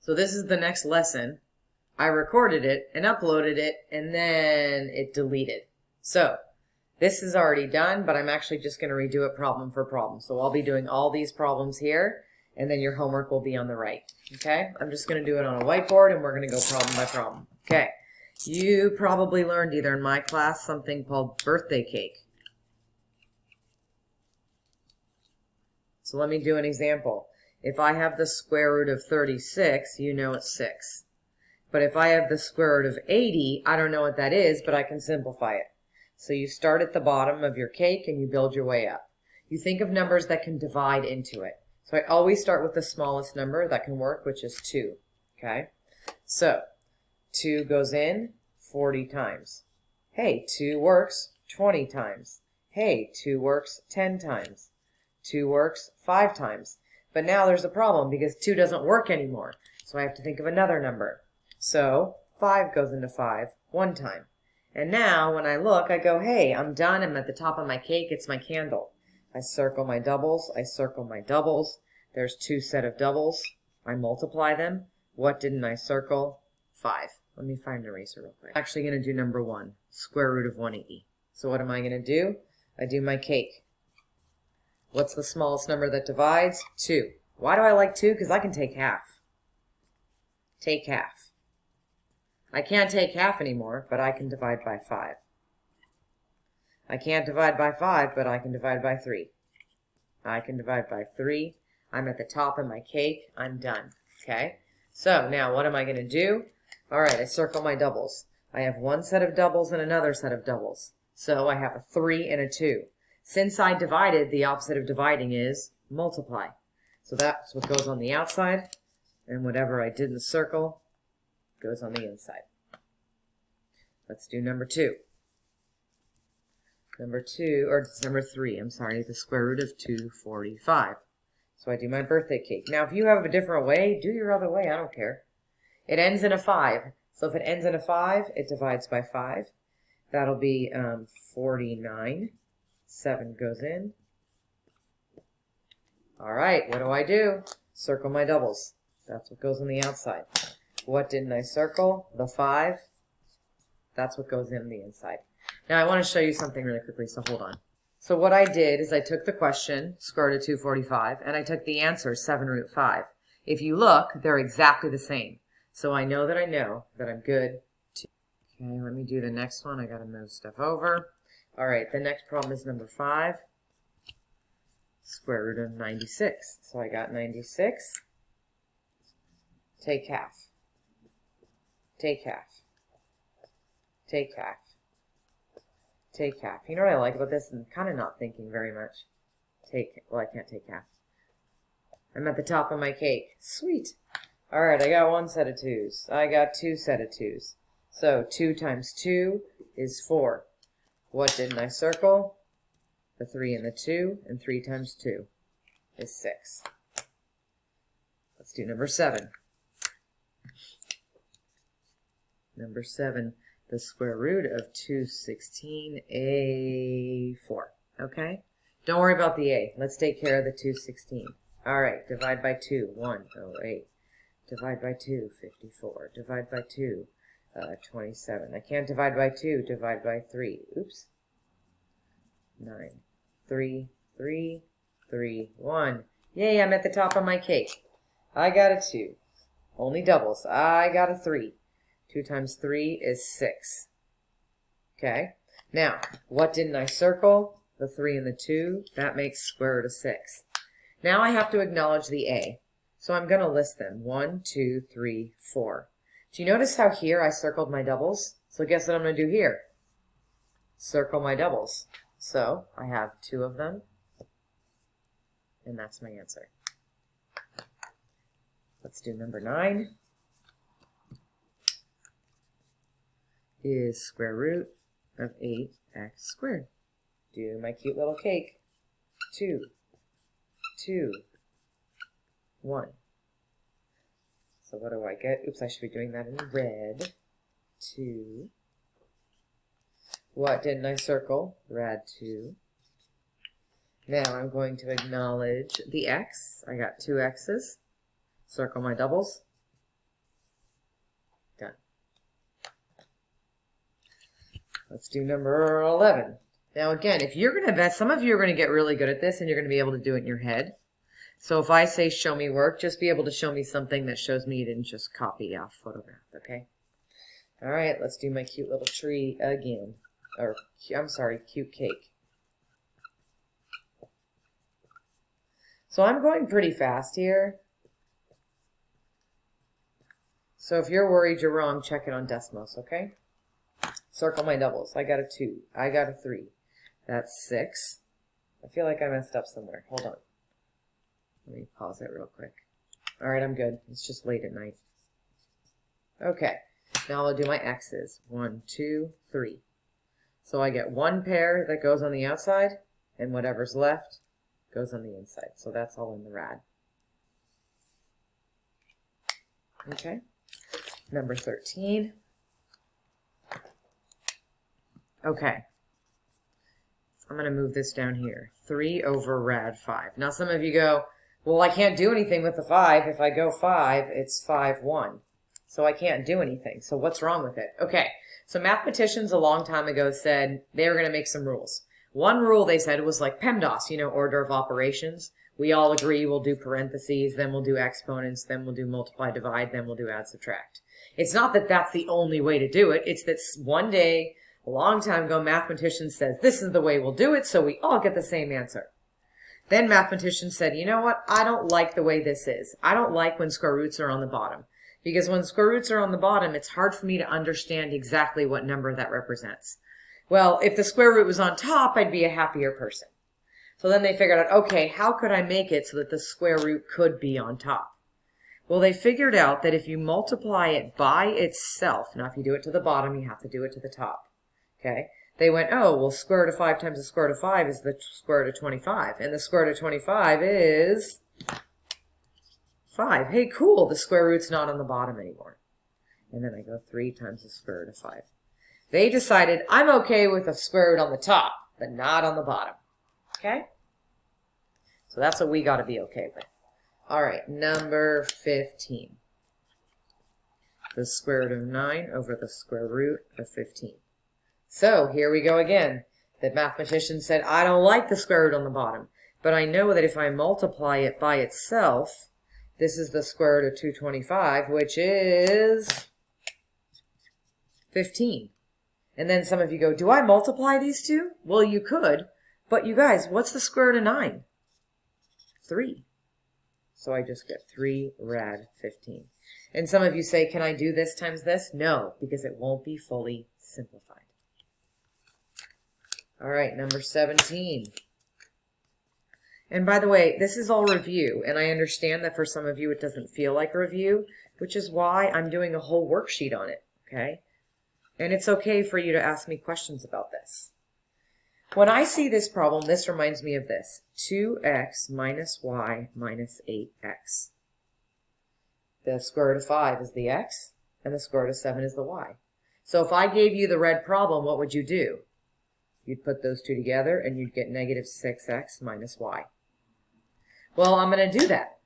So this is the next lesson. I recorded it and uploaded it, and then it deleted. So this is already done, but I'm actually just going to redo it problem for problem. So I'll be doing all these problems here, and then your homework will be on the right. Okay? I'm just going to do it on a whiteboard, and we're going to go problem by problem. Okay. You probably learned either in my class something called birthday cake. So let me do an example. If I have the square root of 36, you know it's 6. But if I have the square root of 80, I don't know what that is, but I can simplify it. So you start at the bottom of your cake and you build your way up. You think of numbers that can divide into it. So I always start with the smallest number that can work, which is 2. Okay? So 2 goes in 40 times. Hey, 2 works 20 times. Hey, 2 works 10 times. 2 works 5 times. But now there's a problem because 2 doesn't work anymore. So I have to think of another number. So 5 goes into 5 one time. And now when I look, I go, hey, I'm done. I'm at the top of my cake. It's my candle. I circle my doubles. I circle my doubles. There's 2 set of doubles. I multiply them. What didn't I circle? 5. Let me find an eraser real quick. I'm actually going to do number 1, square root of 180. So what am I going to do? I do my cake. What's the smallest number that divides? 2. Why do I like 2? Because I can take half. Take half. I can't take half anymore, but I can divide by 5. I can't divide by 5, but I can divide by 3. I can divide by 3. I'm at the top of my cake. I'm done. Okay? So now what am I going to do? All right, I circle my doubles. I have one set of doubles and another set of doubles. So I have a 3 and a 2. Since I divided, the opposite of dividing is multiply. So that's what goes on the outside, and whatever I didn't circle goes on the inside. Let's do number 2. Number 3, I'm sorry, the square root of 245. So I do my birthday cake. Now, if you have a different way, do your other way, I don't care. It ends in a 5. So if it ends in a 5, it divides by 5. That'll be 49. 7 goes in. All right, what do I do? Circle my doubles. That's what goes on the outside. What didn't I circle? The 5. That's what goes in the inside. Now I want to show you something really quickly, so hold on. So what I did is I took the question, square root of 245, and I took the answer, 7 root 5. If you look, they're exactly the same. So I know that I'm good. Okay, let me do the next one. I got to move stuff over. All right, the next problem is number 5, square root of 96. So I got 96. Take half. Take half. Take half. Take half. You know what I like about this? I'm kind of not thinking very much. Well, I can't take half. I'm at the top of my cake. Sweet. All right, I got 1 set of 2s. I got 2 set of 2s. So 2 times 2 is 4. What didn't I circle? The 3 and the 2, and 3 times 2 is 6. Let's do number 7. Number 7, the square root of 216a4. Okay? Don't worry about the a. Let's take care of the 216. All right, divide by 2, 108. Divide by 2, 54. Divide by 2, 27. I can't divide by 2. Divide by 3. Oops. 9. 3, 3, 3, 1. Yay, I'm at the top of my cake. I got a 2. Only doubles. I got a 3. 2 times 3 is 6. Okay. Now, what didn't I circle? The 3 and the 2. That makes square root of 6. Now I have to acknowledge the a. So I'm going to list them. 1, 2, 3, 4. Do you notice how here I circled my doubles? So guess what I'm going to do here? Circle my doubles. So I have 2 of them, and that's my answer. Let's do number 9. Is square root of 8x squared. Do my cute little cake. 2, 2, 1. So what do I get? Oops, I should be doing that in red. 2. What didn't I circle? Rad 2. Now I'm going to acknowledge the x. I got 2 x's. Circle my doubles. Let's do number 11. Now again, if you're going to, some of you are going to get really good at this and you're going to be able to do it in your head. So if I say show me work, just be able to show me something that shows me you didn't just copy off photograph, okay? All right, let's do my cute little tree again. Or, I'm sorry, cute cake. So I'm going pretty fast here. So if you're worried you're wrong, check it on Desmos, okay? Circle my doubles. I got a 2. I got a 3. That's 6. I feel like I messed up somewhere. Hold on. Let me pause it real quick. All right, I'm good. It's just late at night. Okay, now I'll do my X's. 1, 2, 3. So I get one pair that goes on the outside, and whatever's left goes on the inside. So that's all in the rad. Okay, number 13. Okay, I'm going to move this down here. 3 over rad 5. Now some of you go, well, I can't do anything with the 5. If I go 5, it's 5, 1. So I can't do anything. So what's wrong with it? Okay, so mathematicians a long time ago said they were going to make some rules. One rule they said was like PEMDAS, you know, order of operations. We all agree we'll do parentheses, then we'll do exponents, then we'll do multiply, divide, then we'll do add, subtract. It's not that that's the only way to do it. It's that one day, a long time ago, mathematicians says this is the way we'll do it, so we all get the same answer. Then mathematicians said, you know what? I don't like the way this is. I don't like when square roots are on the bottom. Because when square roots are on the bottom, it's hard for me to understand exactly what number that represents. Well, if the square root was on top, I'd be a happier person. So then they figured out, okay, how could I make it so that the square root could be on top? Well, they figured out that if you multiply it by itself, now if you do it to the bottom, you have to do it to the top. Okay? They went, oh, well, square root of 5 times the square root of 5 is the square root of 25. And the square root of 25 is 5. Hey, cool, the square root's not on the bottom anymore. And then I go 3 times the square root of 5. They decided, I'm okay with a square root on the top, but not on the bottom. Okay? So that's what we got to be okay with. All right, number 15. The square root of 9 over the square root of 15. So here we go again. The mathematician said, I don't like the square root on the bottom, but I know that if I multiply it by itself, this is the square root of 225, which is 15. And then some of you go, do I multiply these two? Well, you could, but you guys, what's the square root of 9? 3. So I just get 3 rad 15. And some of you say, can I do this times this? No, because it won't be fully simplified. All right, number 17. And by the way, this is all review, and I understand that for some of you it doesn't feel like a review, which is why I'm doing a whole worksheet on it, okay? And it's okay for you to ask me questions about this. When I see this problem, this reminds me of this. 2x minus y minus 8x. The square root of 5 is the x, and the square root of 7 is the y. So if I gave you the red problem, what would you do? You'd put those two together, and you'd get negative 6x minus y. Well, I'm going to do that.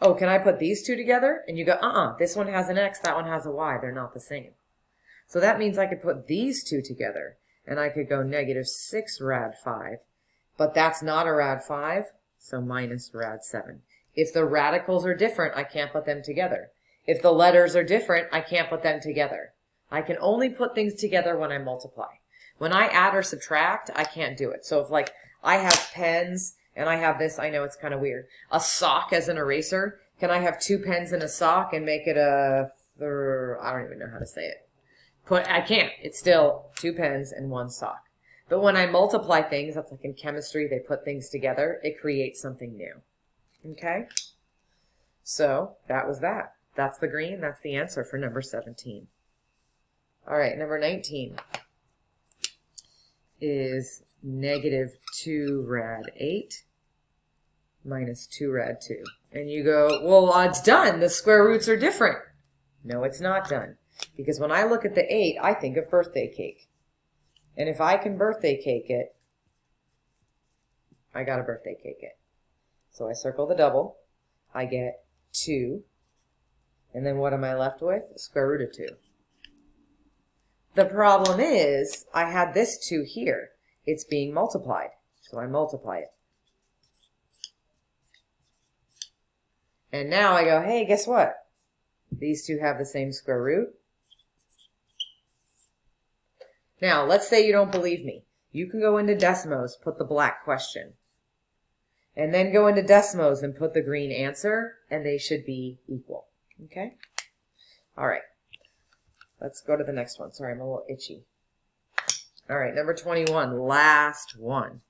Oh, can I put these two together? And you go, this one has an x, that one has a y. They're not the same. So that means I could put these two together, and I could go negative 6 rad 5. But that's not a rad 5, so minus rad 7. If the radicals are different, I can't put them together. If the letters are different, I can't put them together. I can only put things together when I multiply. When I add or subtract, I can't do it. So if like I have pens and I have this, I know it's kind of weird, a sock as an eraser, can I have 2 pens in a sock and make it a, I don't even know how to say it. I can't. It's still 2 pens and 1 sock. But when I multiply things, that's like in chemistry, they put things together, it creates something new. Okay? So that was that. That's the green. That's the answer for number 17. All right, number 19 is negative 2 rad 8 minus 2 rad 2. And you go, well, it's done. The square roots are different. No, it's not done. Because when I look at the 8, I think of birthday cake. And if I can birthday cake it, I got to birthday cake it. So I circle the double. I get 2. And then what am I left with? The square root of 2. The problem is I had this 2 here. It's being multiplied. So I multiply it. And now I go, hey, guess what? These 2 have the same square root. Now, let's say you don't believe me. You can go into Desmos, put the black question. And then go into Desmos and put the green answer, and they should be equal. Okay? All right. Let's go to the next one. Sorry, I'm a little itchy. All right, number 21, last one.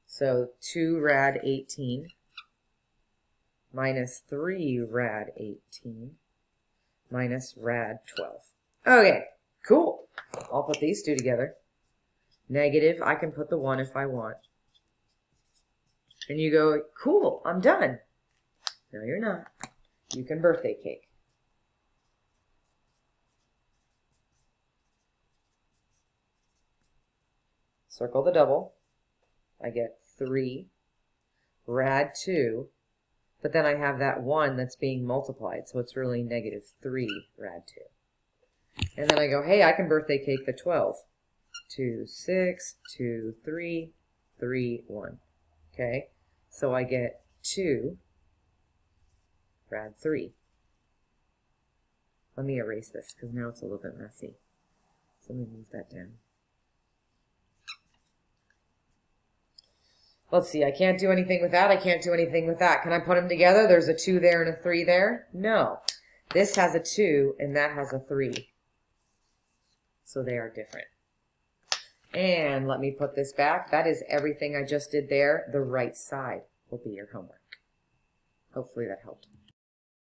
So 2 rad 18 minus 3 rad 18 minus rad 12. Okay, cool. I'll put these 2 together. Negative, I can put the 1 if I want. And you go, cool, I'm done. No, you're not. You can birthday cake. Circle the double. I get 3 rad 2, but then I have that 1 that's being multiplied, so it's really negative 3 rad 2. And then I go, hey, I can birthday cake the 12. 2, 6, 2, 3, 3, 1. Okay, so I get 2 rad 3. Let me erase this because now it's a little bit messy. So let me move that down. Let's see, I can't do anything with that. I can't do anything with that. Can I put them together? There's a 2 there and a 3 there? No. This has a 2 and that has a 3. So they are different. And let me put this back. That is everything I just did there. The right side will be your homework. Hopefully that helped.